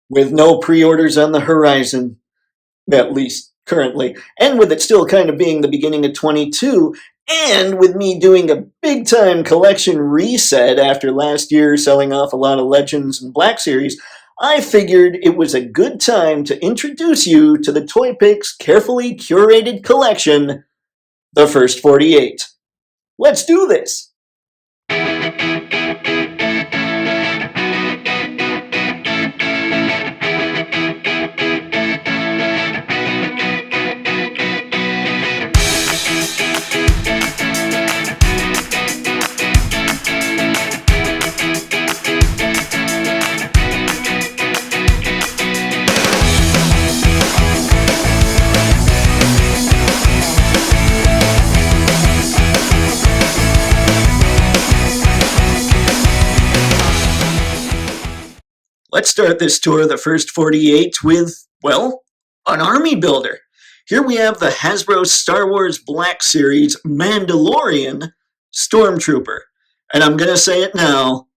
with no pre-orders on the horizon, at least currently, and with it still kind of being the beginning of 22, and with me doing a big time collection reset after last year selling off a lot of Legends and Black Series, I figured it was a good time to introduce you to the Toypixx carefully curated collection, the First 48. Let's do this! Let's start this tour of the First 48 with, well, an army builder. Here we have the Hasbro Star Wars Black Series Mandalorian Stormtrooper. And I'm going to say it now,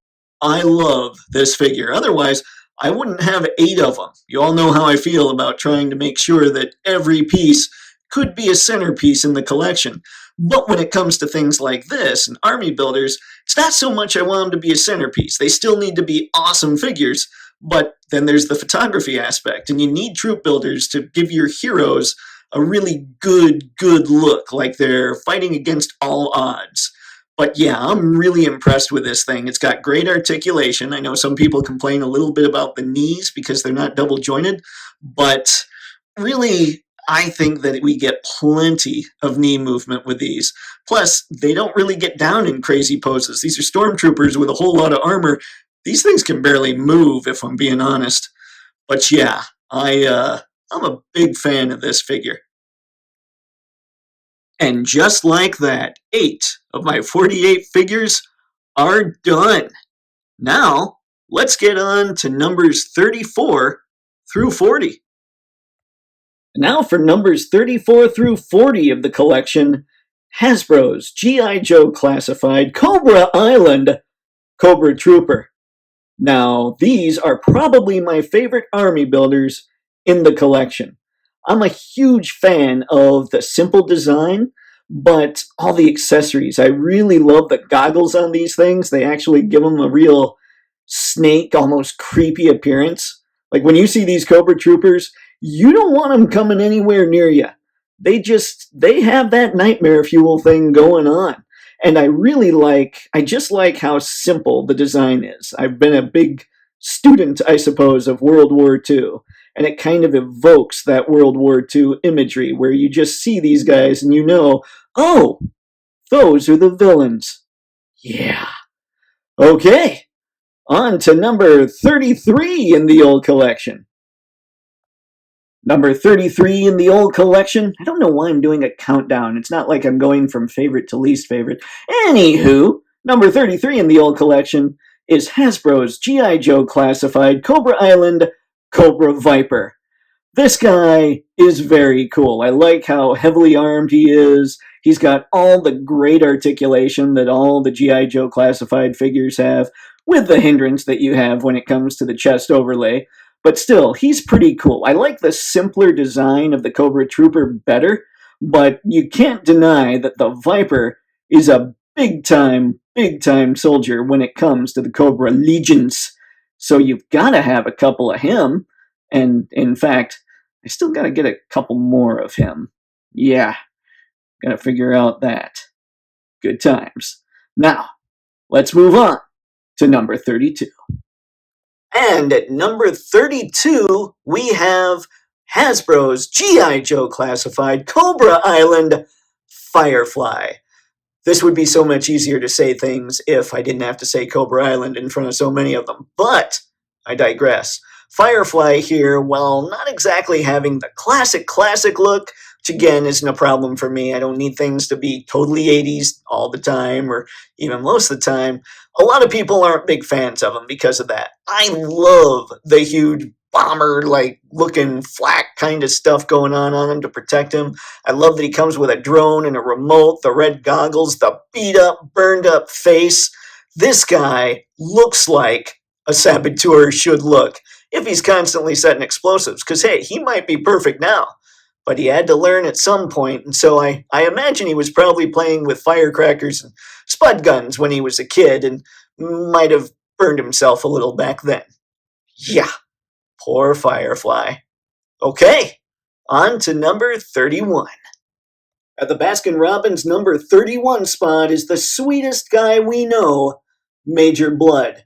I love this figure. Otherwise, I wouldn't have 8 of them. You all know how I feel about trying to make sure that every piece could be a centerpiece in the collection. But when it comes to things like this and army builders, it's not so much I want them to be a centerpiece. They still need to be awesome figures, but then there's the photography aspect, and you need troop builders to give your heroes a really good look, like they're fighting against all odds. But yeah, I'm really impressed with this thing. It's got great articulation. I know some people complain a little bit about the knees because they're not double jointed, but really, I think that we get plenty of knee movement with these. Plus, they don't really get down in crazy poses. These are stormtroopers with a whole lot of armor. These things can barely move, if I'm being honest. But yeah, I'm a big fan of this figure. And just like that, 8 of my 48 figures are done. Now, let's get on to numbers 34 through 40. Now for numbers 34 through 40 of the collection, Hasbro's G.I. Joe Classified Cobra Island Cobra Trooper. Now, these are probably my favorite army builders in the collection. I'm a huge fan of the simple design, but all the accessories. I really love the goggles on these things. They actually give them a real snake, almost creepy appearance. Like when you see these Cobra Troopers, you don't want them coming anywhere near you. They have that nightmare fuel thing going on. And I just like how simple the design is. I've been a big student, I suppose, of World War II. And it kind of evokes that World War II imagery where you just see these guys and you know, oh, those are the villains. Yeah. Okay, on to number 33 in the old collection. Number 33 in the old collection. I don't know why I'm doing a countdown. It's not like I'm going from favorite to least favorite. Anywho, number 33 in the old collection is Hasbro's G.I. Joe Classified Cobra Island Cobra Viper. This guy is very cool. I like how heavily armed he is. He's got all the great articulation that all the G.I. Joe Classified figures have, with the hindrance that you have when it comes to the chest overlay. But still, he's pretty cool. I like the simpler design of the Cobra Trooper better, but you can't deny that the Viper is a big time soldier when it comes to the Cobra Legions. So you've got to have a couple of him, and in fact, I still got to get a couple more of him. Yeah, got to figure out that. Good times. Now, let's move on to number 32. And at number 32, we have Hasbro's G.I. Joe Classified Cobra Island Firefly. This would be so much easier to say things if I didn't have to say Cobra Island in front of so many of them. But I digress. Firefly here, while not exactly having the classic look, which again isn't a problem for me. I don't need things to be totally 80s all the time or even most of the time. A lot of people aren't big fans of him because of that. I love the huge bomber-like looking flak kind of stuff going on him to protect him. I love that he comes with a drone and a remote, the red goggles, the beat-up, burned-up face. This guy looks like a saboteur should look. if he's constantly setting explosives, because hey, he might be perfect now. But he had to learn at some point, and so I imagine he was probably playing with firecrackers and spud guns when he was a kid and might have burned himself a little back then. Yeah, poor Firefly. Okay, on to number 31. At the Baskin Robbins number 31 spot is the sweetest guy we know, Major Blood.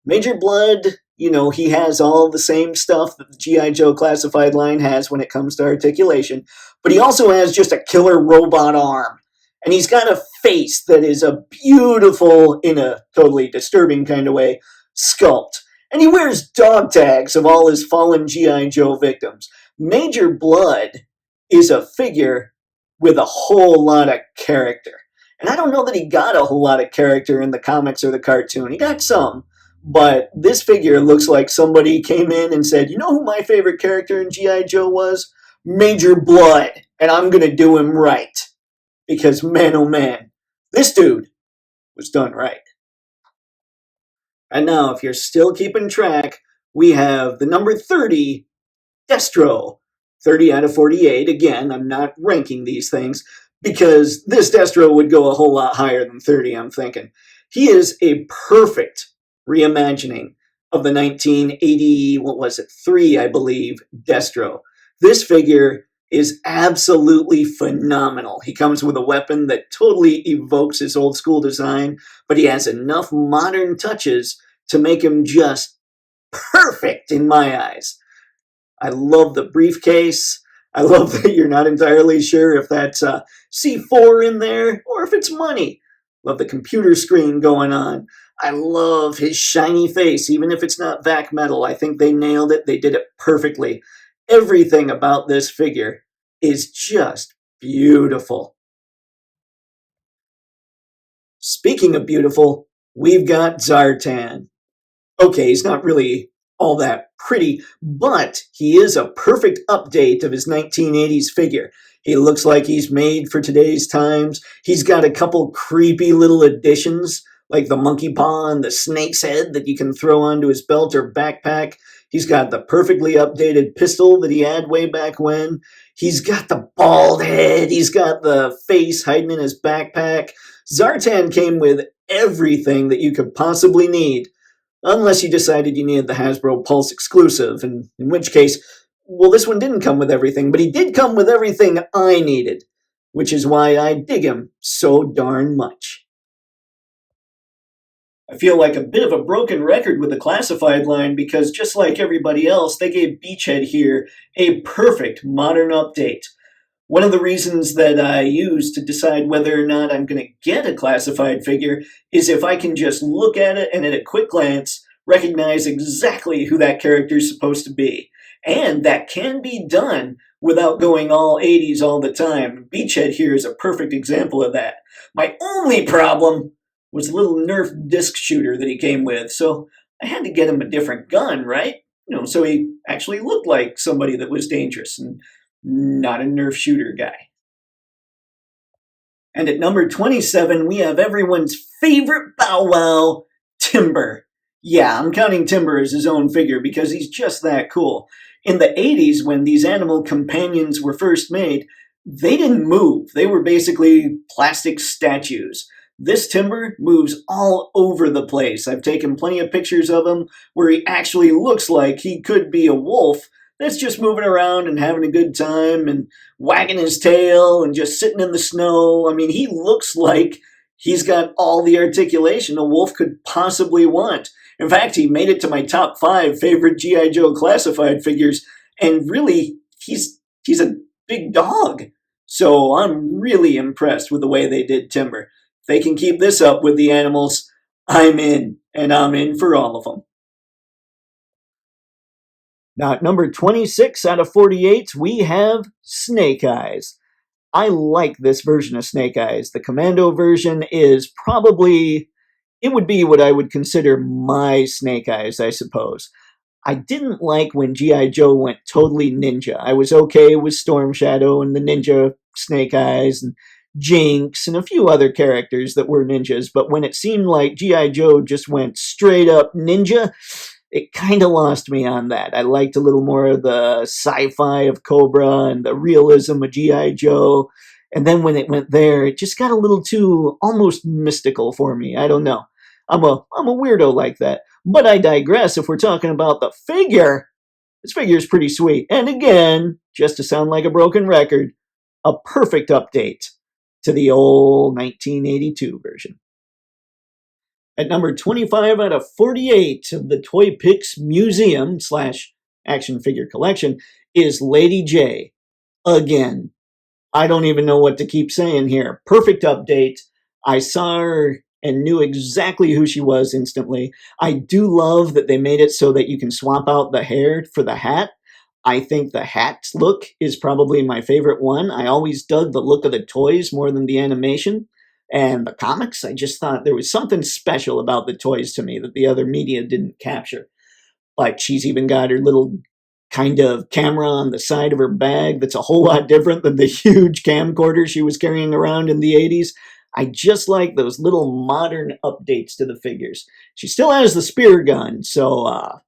Major Blood, he has all the same stuff that the G.I. Joe classified line has when it comes to articulation, but he also has just a killer robot arm. And he's got a face that is a beautiful, in a totally disturbing kind of way, sculpt. And he wears dog tags of all his fallen G.I. Joe victims. Major Blood is a figure with a whole lot of character. And I don't know that he got a whole lot of character in the comics or the cartoon. He got some. But this figure looks like somebody came in and said, you know who my favorite character in G.I. Joe was? Major Blood. And I'm going to do him right. Because man, oh man, this dude was done right. And now, if you're still keeping track, we have the number 30, Destro. 30 out of 48. Again, I'm not ranking these things because this Destro would go a whole lot higher than 30, I'm thinking. He is a perfect reimagining of the 1980, 3, I believe, Destro. This figure is absolutely phenomenal. He comes with a weapon that totally evokes his old school design, but he has enough modern touches to make him just perfect in my eyes. I love the briefcase. I love that you're not entirely sure if that's C4 in there or if it's money. Love the computer screen going on. I love his shiny face, even if it's not vac metal. I think they nailed it. They did it perfectly. Everything about this figure is just beautiful. Speaking of beautiful, we've got Zartan. Okay, he's not really all that pretty, but he is a perfect update of his 1980s figure. He looks like he's made for today's times. He's got a couple creepy little additions, like the monkey paw and the snake's head that you can throw onto his belt or backpack. He's got the perfectly updated pistol that he had way back when. He's got the bald head. He's got the face hiding in his backpack. Zartan came with everything that you could possibly need. Unless you decided you needed the Hasbro Pulse exclusive, and in which case, well, this one didn't come with everything, but he did come with everything I needed, which is why I dig him so darn much. I feel like a bit of a broken record with the classified line because just like everybody else, they gave Beachhead here a perfect modern update. One of the reasons that I use to decide whether or not I'm going to get a classified figure is if I can just look at it and at a quick glance recognize exactly who that character is supposed to be. And that can be done without going all 80s all the time. Beachhead here is a perfect example of that. My only problem was a little Nerf disc shooter that he came with, so I had to get him a different gun, right? So he actually looked like somebody that was dangerous and not a Nerf shooter guy. And at number 27, we have everyone's favorite Bow Wow, Timber. Yeah, I'm counting Timber as his own figure because he's just that cool. In the 80s, when these animal companions were first made, they didn't move. They were basically plastic statues. This Timber moves all over the place. I've taken plenty of pictures of him where he actually looks like he could be a wolf that's just moving around and having a good time and wagging his tail and just sitting in the snow. I mean, he looks like he's got all the articulation a wolf could possibly want. In fact, he made it to my top 5 favorite G.I. Joe classified figures, and really, he's a big dog. So I'm really impressed with the way they did Timber. If they can keep this up with the animals, I'm in, and I'm in for all of them. Now, at number 26 out of 48, we have Snake Eyes. I like this version of Snake Eyes. The Commando version is probably, it would be what I would consider my Snake Eyes, I suppose. I didn't like when G.I. Joe went totally ninja. I was okay with Storm Shadow and the ninja Snake Eyes and Jinx and a few other characters that were ninjas, but when it seemed like G.I. Joe just went straight up ninja, it kind of lost me on that. I liked a little more of the sci-fi of Cobra and the realism of G.I. Joe. And then when it went there, it just got a little too almost mystical for me. I don't know. I'm a weirdo like that. But I digress. If we're talking about the figure, this figure is pretty sweet. And again, just to sound like a broken record, a perfect update to the old 1982 version. At number 25 out of 48 of the Toypixx Museum slash action figure collection is Lady J. Again, I don't even know what to keep saying here. Perfect update. I saw her and knew exactly who she was instantly. I do love that they made it so that you can swap out the hair for the hat. I think the hat look is probably my favorite one. I always dug the look of the toys more than the animation. And the comics, I just thought there was something special about the toys to me that the other media didn't capture. Like she's even got her little kind of camera on the side of her bag that's a whole lot different than the huge camcorder she was carrying around in the 80s. I just like those little modern updates to the figures. She still has the spear gun, so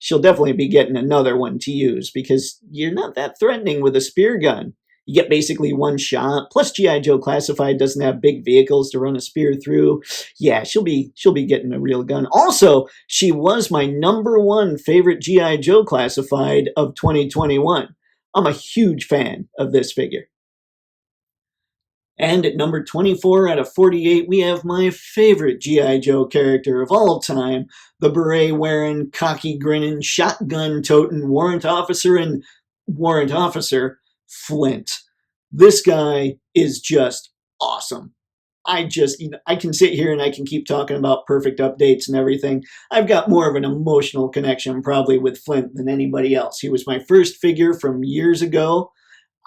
she'll definitely be getting another one to use because you're not that threatening with a spear gun. You get basically one shot. Plus, G.I. Joe Classified doesn't have big vehicles to run a spear through. Yeah, she'll be getting a real gun. Also, she was my number one favorite G.I. Joe Classified of 2021. I'm a huge fan of this figure. And at number 24 out of 48, we have my favorite G.I. Joe character of all time, the beret wearing, cocky grinning, shotgun toting warrant officer, Flint. This guy is just awesome. I can sit here and I can keep talking about perfect updates and everything. I've got more of an emotional connection probably with Flint than anybody else. He was my first figure from years ago.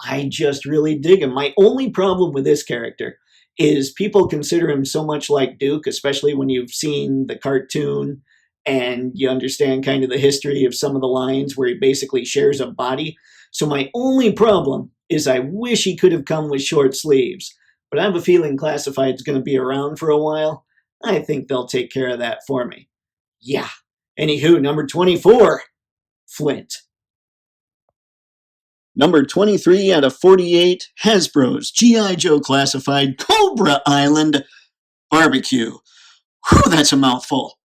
I just really dig him. My only problem with this character is people consider him so much like Duke, especially when you've seen the cartoon and you understand kind of the history of some of the lines where he basically shares a body. So my only problem is I wish he could have come with short sleeves. But I have a feeling Classified's going to be around for a while. I think they'll take care of that for me. Yeah. Anywho, number 24, Flint. Number 23 out of 48, Hasbro's G.I. Joe Classified Cobra Island Barbecue. Whew, that's a mouthful.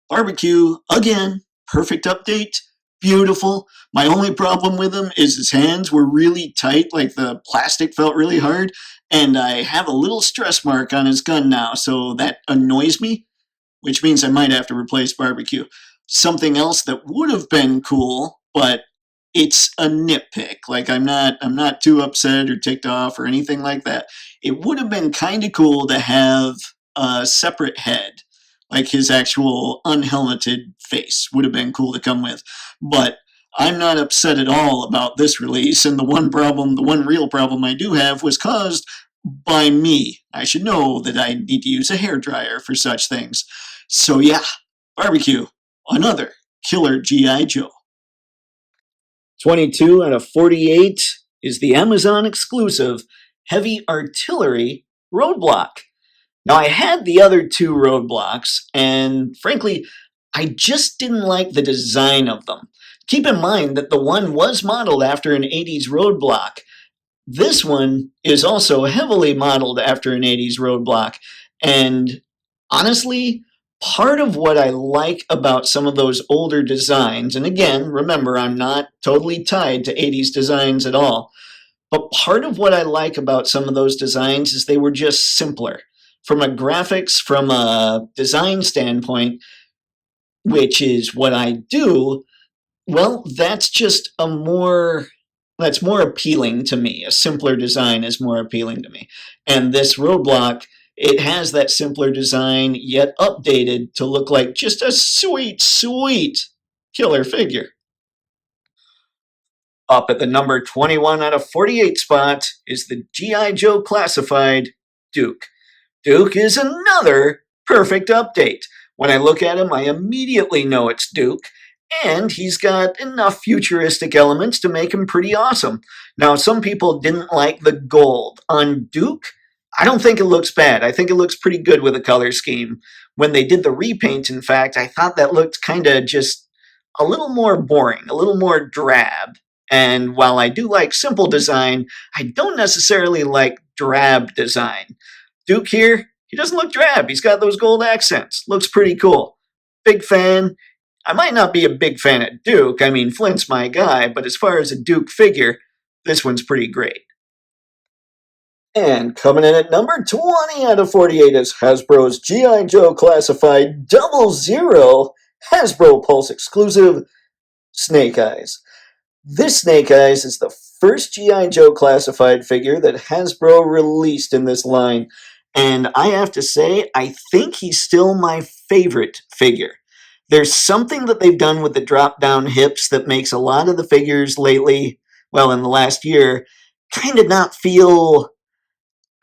Barbecue, again, perfect update, beautiful. My only problem with him is his hands were really tight, like the plastic felt really hard, and I have a little stress mark on his gun now, so that annoys me, which means I might have to replace Barbecue. Something else that would have been cool, but it's a nitpick. Like I'm not too upset or ticked off or anything like that. It would have been kind of cool to have a separate head, like his actual unhelmeted face would have been cool to come with. But I'm not upset at all about this release, and the one real problem I do have was caused by me. I should know that I need to use a hairdryer for such things. So yeah, Barbecue, another killer G.I. Joe. 22 out of 48 is the Amazon exclusive Heavy Artillery Roadblock. Now, I had the other two roadblocks, and frankly, I just didn't like the design of them. Keep in mind that the one was modeled after an 80s roadblock. This one is also heavily modeled after an 80s roadblock, and honestly, part of what I like about some of those older designs, and again, remember, I'm not totally tied to 80s designs at all, but part of what I like about some of those designs is they were just simpler. From a graphics, from a design standpoint, which is what I do, well, that's more appealing to me. A simpler design is more appealing to me. And this roadblock, it has that simpler design, yet updated to look like just a sweet, sweet killer figure. Up at the number 21 out of 48 spot is the G.I. Joe Classified Duke. Duke is another perfect update. When I look at him, I immediately know it's Duke, and he's got enough futuristic elements to make him pretty awesome. Now, some people didn't like the gold. On Duke, I don't think it looks bad. I think it looks pretty good with the color scheme. When they did the repaint, in fact, I thought that looked kind of just a little more boring, a little more drab. And while I do like simple design, I don't necessarily like drab design. Duke here, he doesn't look drab. He's got those gold accents. Looks pretty cool. Big fan. I might not be a big fan of Duke. I mean, Flint's my guy, but as far as a Duke figure, this one's pretty great. And coming in at number 20 out of 48 is Hasbro's G.I. Joe Classified Double Zero Hasbro Pulse exclusive Snake Eyes. This Snake Eyes is the first G.I. Joe Classified figure that Hasbro released in this line. And I have to say, I think he's still my favorite figure. There's something that they've done with the drop down hips that makes a lot of the figures lately, well, in the last year, kind of not feel,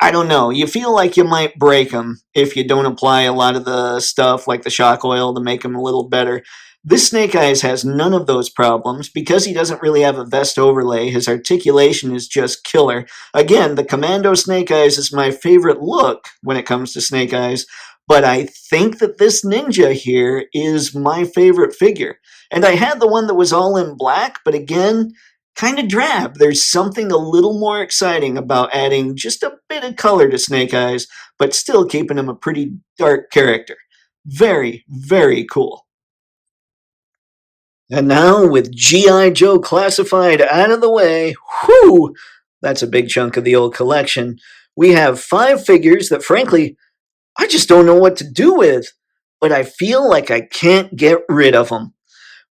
I don't know. You feel like you might break them if you don't apply a lot of the stuff like the shock oil to make them a little better. This Snake Eyes has none of those problems. Because he doesn't really have a vest overlay, his articulation is just killer. Again, the Commando Snake Eyes is my favorite look when it comes to Snake Eyes, but I think that this ninja here is my favorite figure. And I had the one that was all in black, but again, kind of drab. There's something a little more exciting about adding just a bit of color to Snake Eyes, but still keeping him a pretty dark character. Very, very cool. And now, with G.I. Joe Classified out of the way, whew, that's a big chunk of the old collection. We have 5 figures that, frankly, I just don't know what to do with, but I feel like I can't get rid of them.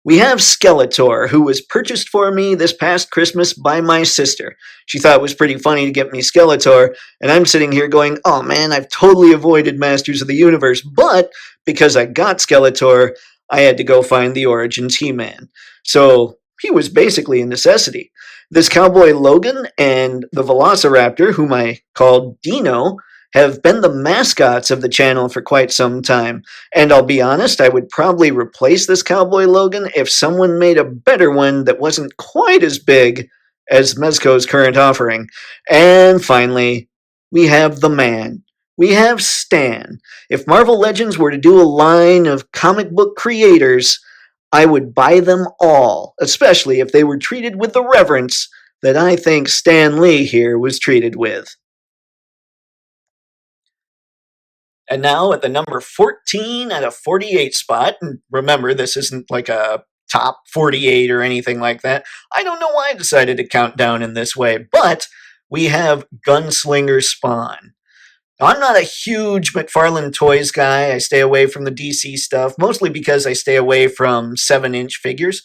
We have Skeletor, who was purchased for me this past Christmas by my sister. She thought it was pretty funny to get me Skeletor, and I'm sitting here going, oh man, I've totally avoided Masters of the Universe, but because I got Skeletor, I had to go find the Origins He-Man. So he was basically a necessity. This Cowboy Logan and the Velociraptor, whom I called Dino, have been the mascots of the channel for quite some time. And I'll be honest, I would probably replace this Cowboy Logan if someone made a better one that wasn't quite as big as Mezco's current offering. And finally, we have the man. We have Stan. If Marvel Legends were to do a line of comic book creators, I would buy them all, especially if they were treated with the reverence that I think Stan Lee here was treated with. And now at the number 14 out of 48 spot, and remember, this isn't like a top 48 or anything like that. I don't know why I decided to count down in this way, but we have Gunslinger Spawn. Now, I'm not a huge McFarlane Toys guy. I stay away from the DC stuff, mostly because I stay away from 7-inch figures.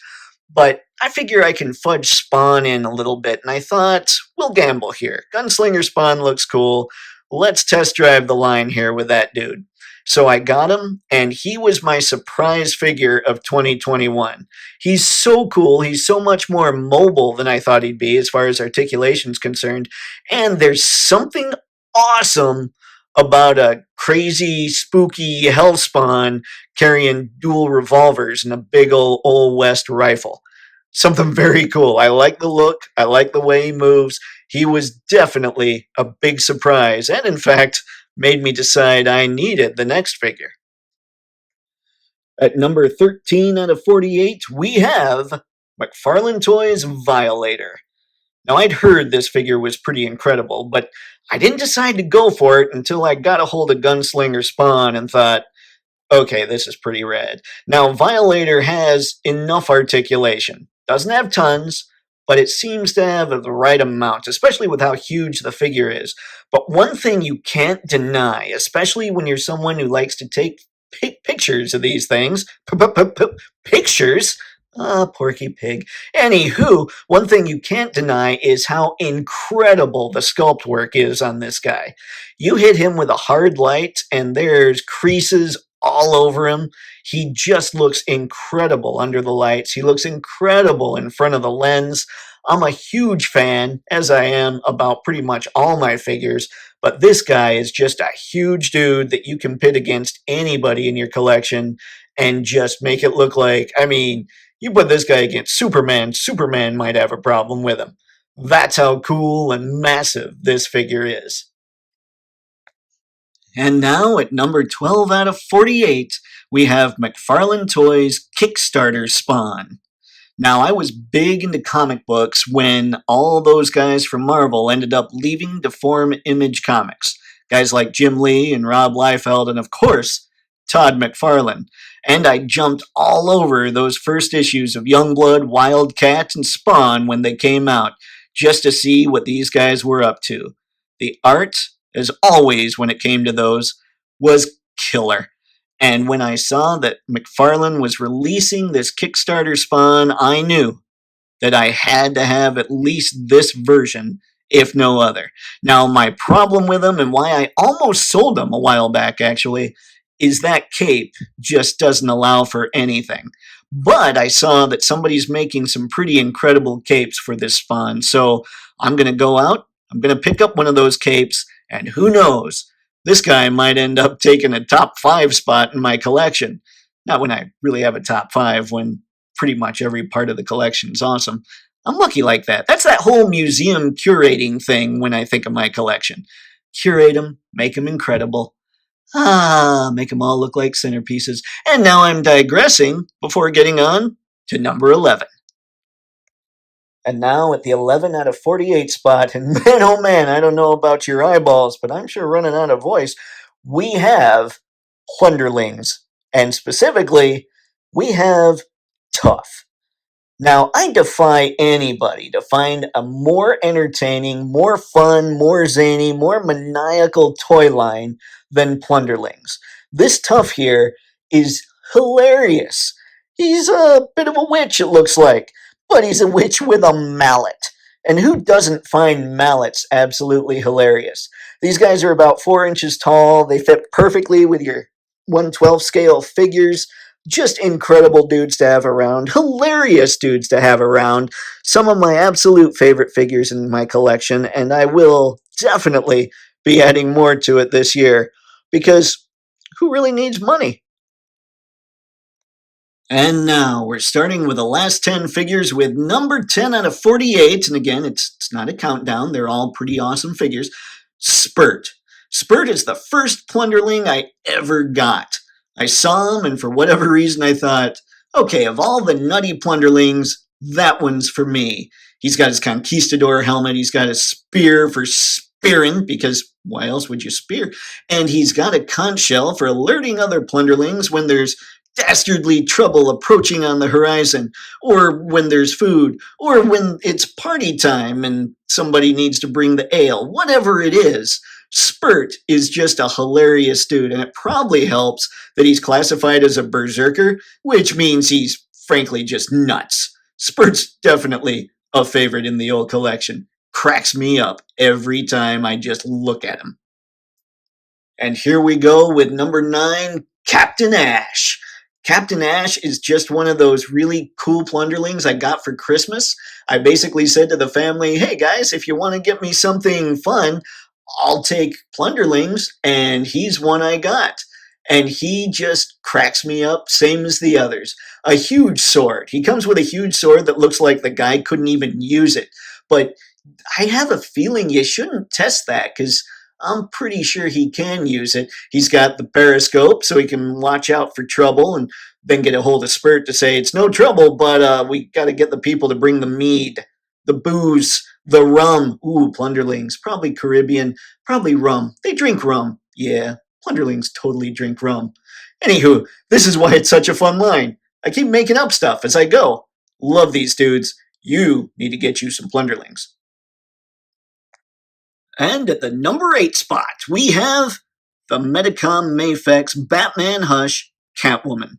But I figure I can fudge Spawn in a little bit, and I thought, we'll gamble here. Gunslinger Spawn looks cool. Let's test drive the line here with that dude. So I got him, and he was my surprise figure of 2021. He's so cool. He's so much more mobile than I thought he'd be as far as articulation's concerned. And there's something awesome about a crazy, spooky hellspawn carrying dual revolvers and a big old West rifle. Something very cool. I like the look. I like the way he moves. He was definitely a big surprise, and in fact, made me decide I needed the next figure. At number 13 out of 48, we have McFarlane Toys Violator. Now, I'd heard this figure was pretty incredible, but I didn't decide to go for it until I got a hold of Gunslinger Spawn and thought, okay, this is pretty rad. Now, Violator has enough articulation. Doesn't have tons, but it seems to have the right amount, especially with how huge the figure is. But one thing you can't deny, especially when you're someone who likes to take pictures of these things, pictures? Ah, Porky Pig. Anywho, one thing you can't deny is how incredible the sculpt work is on this guy. You hit him with a hard light, and there's creases all over him. He just looks incredible under the lights. He looks incredible in front of the lens. I'm a huge fan, as I am about pretty much all my figures, but this guy is just a huge dude that you can pit against anybody in your collection and just make it look like, I mean, you put this guy against Superman, Superman might have a problem with him. That's how cool and massive this figure is. And now at number 12 out of 48, we have McFarlane Toys Kickstarter Spawn. Now, I was big into comic books when all those guys from Marvel ended up leaving to form Image Comics. Guys like Jim Lee and Rob Liefeld, and of course, Todd McFarlane. And I jumped all over those first issues of Youngblood, Wildcat, and Spawn when they came out, just to see what these guys were up to. The art, as always when it came to those, was killer. And when I saw that McFarlane was releasing this Kickstarter Spawn, I knew that I had to have at least this version, if no other. Now, my problem with them, and why I almost sold them a while back actually, is that cape just doesn't allow for anything. But I saw that somebody's making some pretty incredible capes for this Spawn, so I'm going to go out, I'm going to pick up one of those capes, and who knows, this guy might end up taking a top 5 spot in my collection. Not when I really have a top 5, when pretty much every part of the collection is awesome. I'm lucky like that. That's that whole museum curating thing when I think of my collection. Curate them, make them incredible. Make them all look like centerpieces. And now I'm digressing before getting on to number 11. And now at the 11 out of 48 spot, and man, oh man, I don't know about your eyeballs, but I'm sure running out of voice, we have Plunderlings. And specifically, we have Tough. Now, I defy anybody to find a more entertaining, more fun, more zany, more maniacal toy line than Plunderlings. This Tough here is hilarious. He's a bit of a witch, it looks like, but he's a witch with a mallet. And who doesn't find mallets absolutely hilarious? These guys are about 4 inches tall. They fit perfectly with your 1/12 scale figures. Just incredible dudes to have around. Hilarious dudes to have around. Some of my absolute favorite figures in my collection, and I will definitely be adding more to it this year. Because who really needs money? And now we're starting with the last 10 figures with number 10 out of 48. And again, it's not a countdown, they're all pretty awesome figures. Spurt. Spurt is the first Plunderling I ever got. I saw him, and for whatever reason, I thought, okay, of all the nutty Plunderlings, that one's for me. He's got his conquistador helmet, he's got a spear for spearing, because why else would you spear? And he's got a conch shell for alerting other Plunderlings when there's dastardly trouble approaching on the horizon, or when there's food, or when it's party time and somebody needs to bring the ale. Whatever it is, Spurt is just a hilarious dude, and it probably helps that he's classified as a berserker, which means he's frankly just nuts. Spurt's definitely a favorite in the old collection. Cracks me up every time I just look at him. And here we go with number 9, Captain Ash. Captain Ash is just one of those really cool Plunderlings I got for Christmas. I basically said to the family, hey guys, if you want to get me something fun, I'll take Plunderlings, and he's one I got. And he just cracks me up, same as the others. A huge sword. He comes with a huge sword that looks like the guy couldn't even use it. But I have a feeling you shouldn't test that, because I'm pretty sure he can use it. He's got the periscope, so he can watch out for trouble, and then get a hold of Spurt to say, it's no trouble, but we got to get the people to bring the mead, the booze, the rum. Ooh, Plunderlings. Probably Caribbean. Probably rum. They drink rum. Yeah, Plunderlings totally drink rum. Anywho, this is why it's such a fun line. I keep making up stuff as I go. Love these dudes. You need to get you some Plunderlings. And at the number 8 spot, we have the Medicom Mafex Batman Hush Catwoman.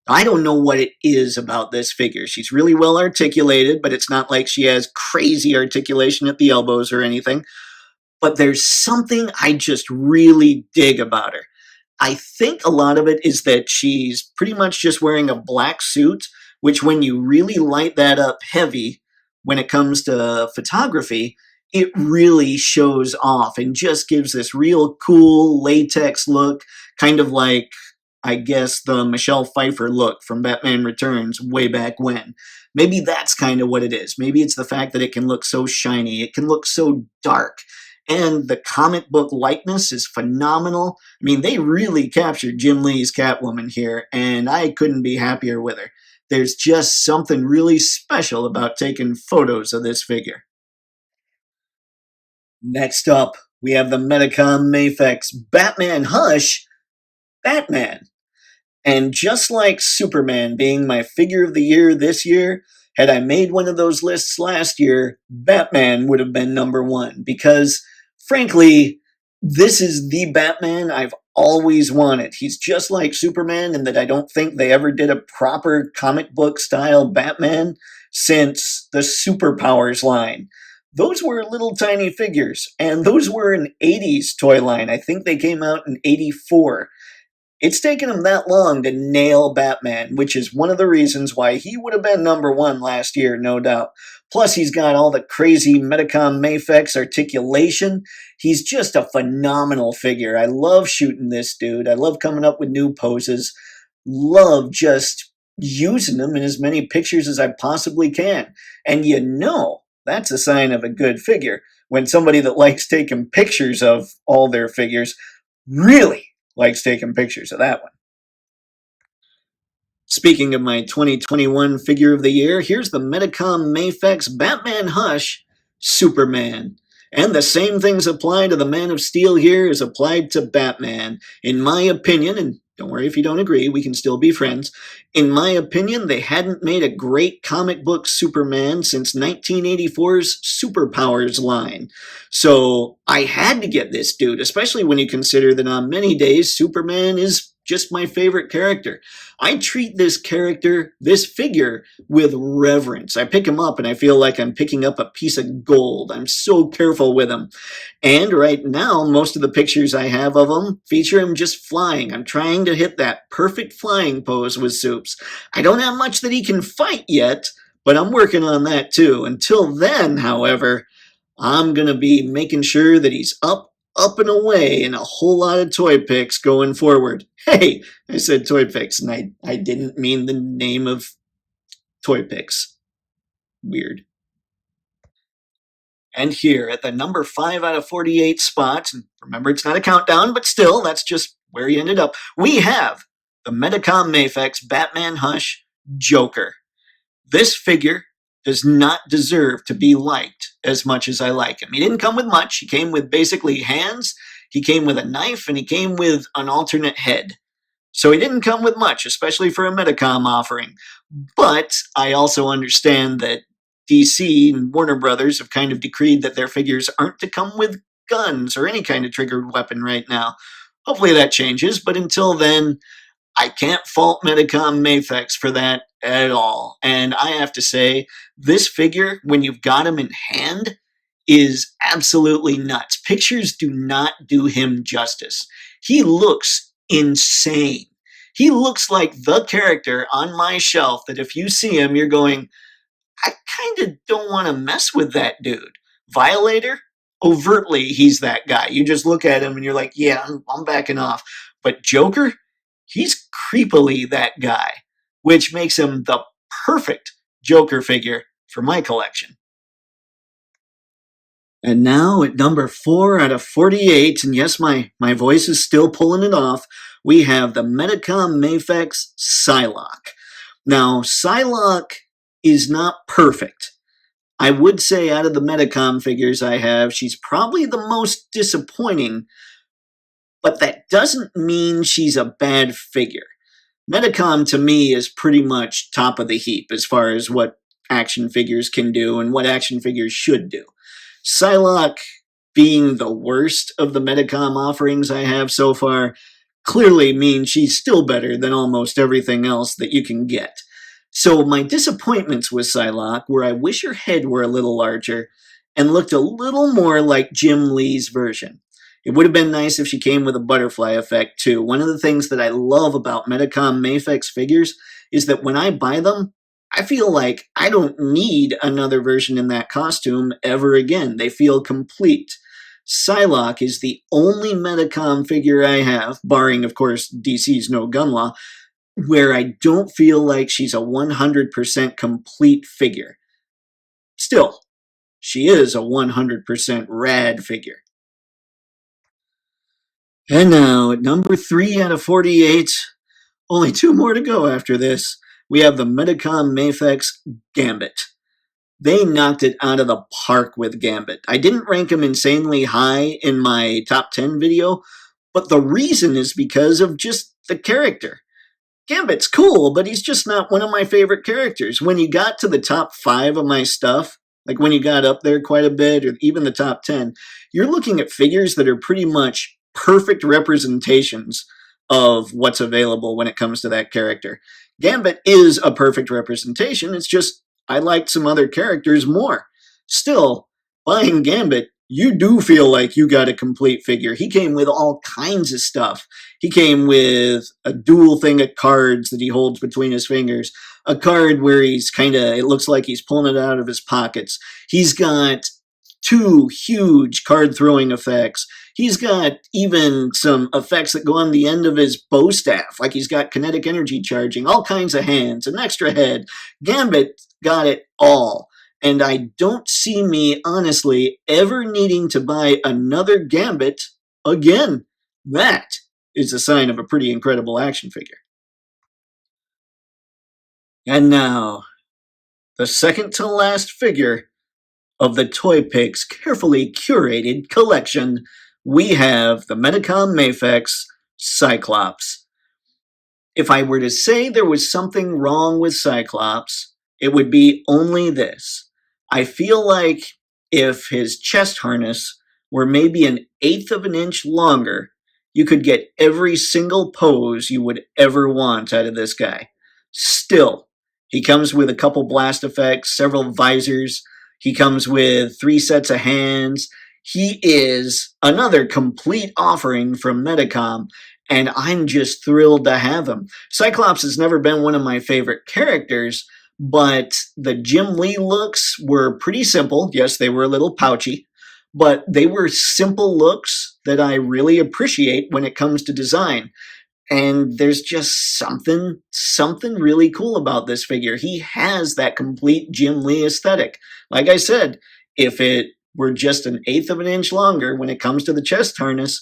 I don't know what it is about this figure. She's really well articulated, but it's not like she has crazy articulation at the elbows or anything. But there's something I just really dig about her. I think a lot of it is that she's pretty much just wearing a black suit, which when you really light that up heavy, when it comes to photography, it really shows off and just gives this real cool latex look, kind of like, I guess, the Michelle Pfeiffer look from Batman Returns way back when. Maybe that's kind of what it is. Maybe it's the fact that it can look so shiny, it can look so dark, And the comic book likeness is phenomenal. I mean, they really captured Jim Lee's Catwoman here, and I couldn't be happier with her. There's just something really special about taking photos of this figure. Next up, we have the Medicom Mafex Batman Hush Batman. And just like Superman being my figure of the year this year, had I made one of those lists last year, Batman would have been number one because, frankly, this is the Batman I've always wanted. He's just like Superman in that I don't think they ever did a proper comic book style Batman since the Superpowers line. Those were little tiny figures, and those were an 80s toy line. I think they came out in 84. It's taken him that long to nail Batman, which is one of the reasons why he would have been number one last year, no doubt. Plus, he's got all the crazy Medicom Mafex articulation. He's just a phenomenal figure. I love shooting this dude. I love coming up with new poses. Love just using him in as many pictures as I possibly can. And you know, that's a sign of a good figure when somebody that likes taking pictures of all their figures really likes taking pictures of that one. Speaking of my 2021 figure of the year, here's the Medicom Mafex Batman Hush Superman. And the same things apply to the Man of Steel here as applied to Batman. In my opinion, and don't worry if you don't agree, we can still be friends. In my opinion, they hadn't made a great comic book Superman since 1984's Superpowers line. So I had to get this dude, especially when you consider that on many days, Superman is just my favorite character. I treat this character, this figure, with reverence. I pick him up and I feel like I'm picking up a piece of gold. I'm so careful with him. And right now, most of the pictures I have of him feature him just flying. I'm trying to hit that perfect flying pose with Soups. I don't have much that he can fight yet, but I'm working on that too. Until then, however, I'm going to be making sure that he's up and away in a whole lot of Toypixx going forward. Hey, I said Toypixx, and I didn't mean the name of Toypixx. Weird. And here at the number 5 out of 48 spot, and remember it's not a countdown, but still, that's just where he ended up, we have the Medicom Mafex Batman Hush Joker. This figure does not deserve to be liked as much as I like him. He didn't come with much. He came with basically hands, he came with a knife, and he came with an alternate head. So he didn't come with much, especially for a Medicom offering. But I also understand that DC and Warner Brothers have kind of decreed that their figures aren't to come with guns or any kind of triggered weapon right now. Hopefully that changes, but until then, I can't fault Medicom Mafex for that at all. And I have to say, this figure, when you've got him in hand, is absolutely nuts. Pictures do not do him justice. He looks insane. He looks like the character on my shelf that if you see him, you're going, I kind of don't want to mess with that dude. Violator, overtly, he's that guy. You just look at him and you're like, yeah, I'm backing off. But Joker, he's creepily that guy, which makes him the perfect Joker figure for my collection. And now at number 4 out of 48, and yes, my voice is still pulling it off, we have the Medicom Mafex Psylocke. Now, Psylocke is not perfect. I would say out of the Medicom figures I have, she's probably the most disappointing, but that doesn't mean she's a bad figure. Medicom to me is pretty much top of the heap as far as what action figures can do and what action figures should do. Psylocke, being the worst of the Medicom offerings I have so far, clearly means she's still better than almost everything else that you can get. So my disappointments with Psylocke were I wish her head were a little larger and looked a little more like Jim Lee's version. It would have been nice if she came with a butterfly effect too. One of the things that I love about Medicom Mafex figures is that when I buy them, I feel like I don't need another version in that costume ever again. They feel complete. Psylocke is the only Medicom figure I have, barring, of course, DC's no gun law, where I don't feel like she's a 100% complete figure. Still, she is a 100% rad figure. And now, at number 3 out of 48, only 2 more to go after this, we have the Medicom Mafex Gambit. They knocked it out of the park with Gambit. I didn't rank him insanely high in my top 10 video, but the reason is because of just the character. Gambit's cool, but he's just not one of my favorite characters. When you got to the top 5 of my stuff, like when you got up there quite a bit, or even the top 10, you're looking at figures that are pretty much perfect representations of what's available when it comes to that character. Gambit is a perfect representation, it's just I liked some other characters more. Still, buying Gambit, you do feel like you got a complete figure. He came with all kinds of stuff. He came with a dual thing of cards that he holds between his fingers. A card where it looks like he's pulling it out of his pockets. He's got 2 huge card throwing effects. He's got even some effects that go on the end of his bow staff, like he's got kinetic energy charging, all kinds of hands, an extra head. Gambit got it all. And I don't see me, honestly, ever needing to buy another Gambit again. That is a sign of a pretty incredible action figure. And now, the second to last figure of the Toypixx carefully curated collection, we have the Medicom Mafex Cyclops. If I were to say there was something wrong with Cyclops, it would be only this. I feel like if his chest harness were maybe 1/8 of an inch longer, you could get every single pose you would ever want out of this guy. Still, he comes with a couple blast effects, several visors. He comes with 3 sets of hands. He is another complete offering from Medicom, and I'm just thrilled to have him. Cyclops has never been one of my favorite characters, but the Jim Lee looks were pretty simple. Yes, they were a little pouchy, but they were simple looks that I really appreciate when it comes to design. And there's just something really cool about this figure. He has that complete Jim Lee aesthetic. Like I said, if it were just 1/8 of an inch longer when it comes to the chest harness,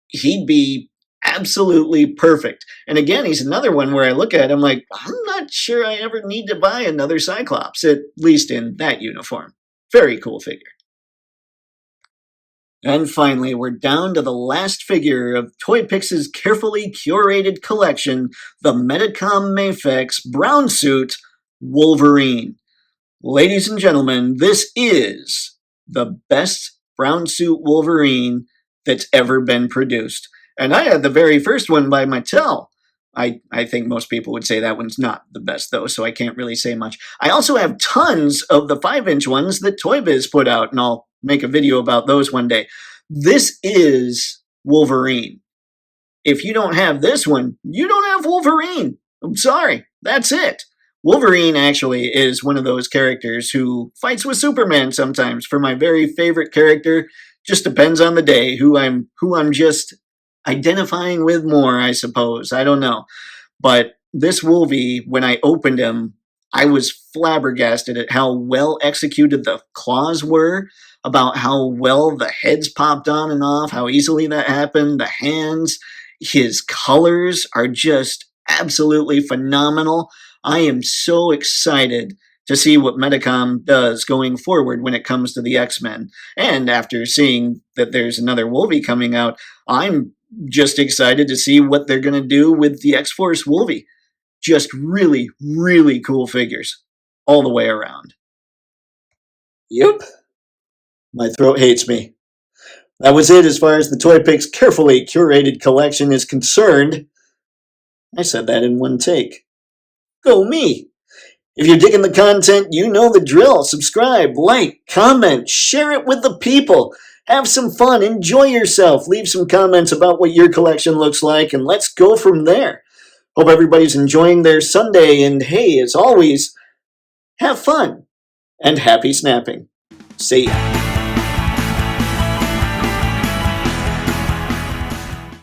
he'd be absolutely perfect. And again, he's another one where I look at him like, I'm not sure I ever need to buy another Cyclops, at least in that uniform. Very cool figure. And finally, we're down to the last figure of Toypixx's carefully curated collection, the Medicom Mafex brown suit Wolverine. Ladies and gentlemen, this is the best brown suit Wolverine that's ever been produced. And I had the very first one by Mattel. I think most people would say that one's not the best, though, so I can't really say much. I also have tons of the 5-inch ones that Toy Biz put out, and I'll make a video about those one day. This is Wolverine. If you don't have this one, you don't have Wolverine. I'm sorry. That's it. Wolverine actually is one of those characters who fights with Superman sometimes. For my very favorite character, just depends on the day who I'm just identifying with more, I suppose. I don't know. But this Wolvie, when I opened him, I was flabbergasted at how well executed the claws were, about how well the heads popped on and off, how easily that happened, the hands. His colors are just absolutely phenomenal. I am so excited to see what Medicom does going forward when it comes to the X-Men. And after seeing that there's another Wolvie coming out, I'm just excited to see what they're going to do with the X-Force Wolvie. Just really, really cool figures all the way around. Yep. My throat hates me. That was it as far as the Toypixx carefully curated collection is concerned. I said that in one take. Go me! If you're digging the content, you know the drill. Subscribe, like, comment, share it with the people. Have some fun, enjoy yourself, leave some comments about what your collection looks like, and let's go from there. Hope everybody's enjoying their Sunday, and hey, as always, have fun and happy snapping. See ya.